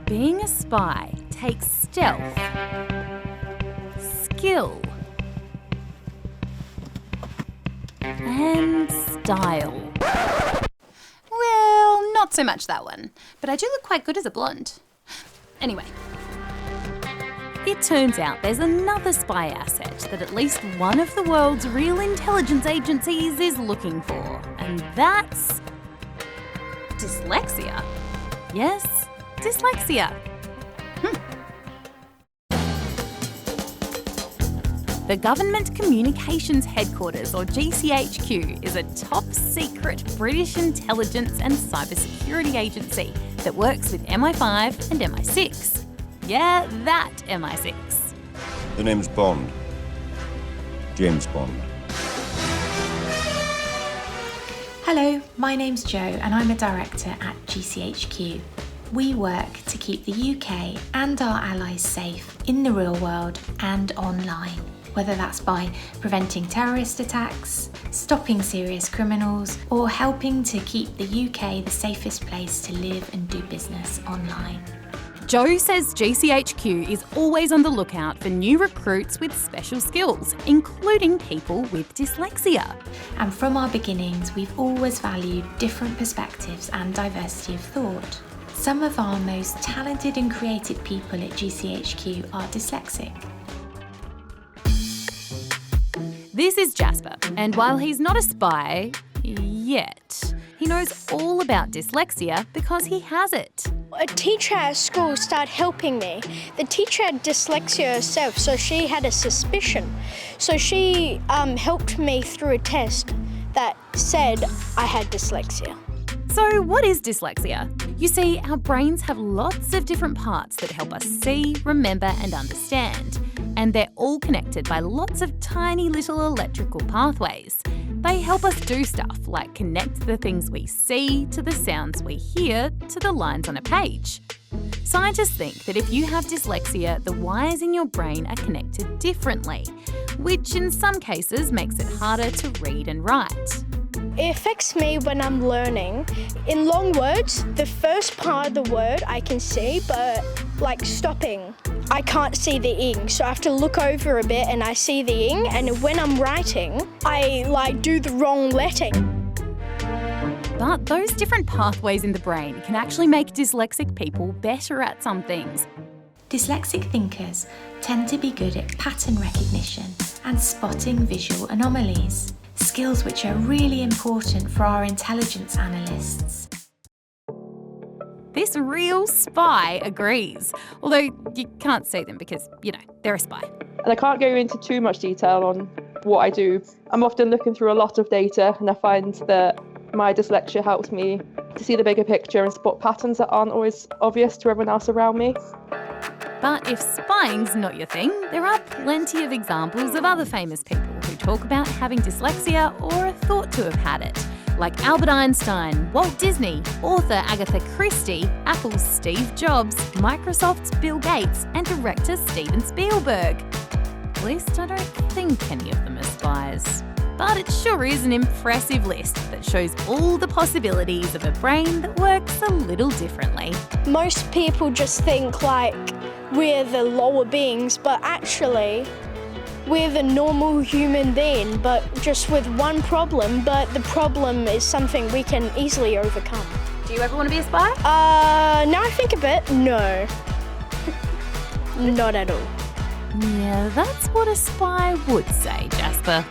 Being a spy takes stealth, skill, and style. Well, not so much that one, but I do look quite good as a blonde. Anyway. It turns out there's another spy asset that at least one of the world's real intelligence agencies is looking for, and that's Dyslexia? Yes, dyslexia. The Government Communications Headquarters, or GCHQ, is a top-secret British intelligence and cybersecurity agency that works with MI5 and MI6. Yeah, that MI6. The name's Bond. James Bond. Hello, my name's Jo and I'm a director at GCHQ. We work to keep the UK and our allies safe in the real world and online, whether that's by preventing terrorist attacks, stopping serious criminals, or helping to keep the UK the safest place to live and do business online. Jo says GCHQ is always on the lookout for new recruits with special skills, including people with dyslexia. And from our beginnings, we've always valued different perspectives and diversity of thought. Some of our most talented and creative people at GCHQ are dyslexic. This is Jasper, and while he's not a spy yet, he knows all about dyslexia because he has it. A teacher at school started helping me. The teacher had dyslexia herself, so she had a suspicion. So she helped me through a test that said I had dyslexia. So what is dyslexia? You see, our brains have lots of different parts that help us see, remember and understand. And they're all connected by lots of tiny little electrical pathways. They help us do stuff like connect the things we see to the sounds we hear to the lines on a page. Scientists think that if you have dyslexia, the wires in your brain are connected differently, which in some cases makes it harder to read and write. It affects me when I'm learning. In long words, the first part of the word I can see, but like stopping, I can't see the ing, so I have to look over a bit and I see the ing, and when I'm writing, I do the wrong letter. But those different pathways in the brain can actually make dyslexic people better at some things. Dyslexic thinkers tend to be good at pattern recognition and spotting visual anomalies, skills which are really important for our intelligence analysts. This real spy agrees, although you can't see them because, they're a spy. And I can't go into too much detail on what I do. I'm often looking through a lot of data, and I find that my dyslexia helps me to see the bigger picture and spot patterns that aren't always obvious to everyone else around me. But if spying's not your thing, there are plenty of examples of other famous people who talk about having dyslexia or are thought to have had it, like Albert Einstein, Walt Disney, author Agatha Christie, Apple's Steve Jobs, Microsoft's Bill Gates, and director Steven Spielberg. At least I don't think any of them are spies. But it sure is an impressive list that shows all the possibilities of a brain that works a little differently. Most people just think like we're the lower beings, but actually we're the normal human being, but just with one problem, but the problem is something we can easily overcome. Do you ever want to be a spy? Now I think a bit, no. Not at all. Yeah, that's what a spy would say, Jasper.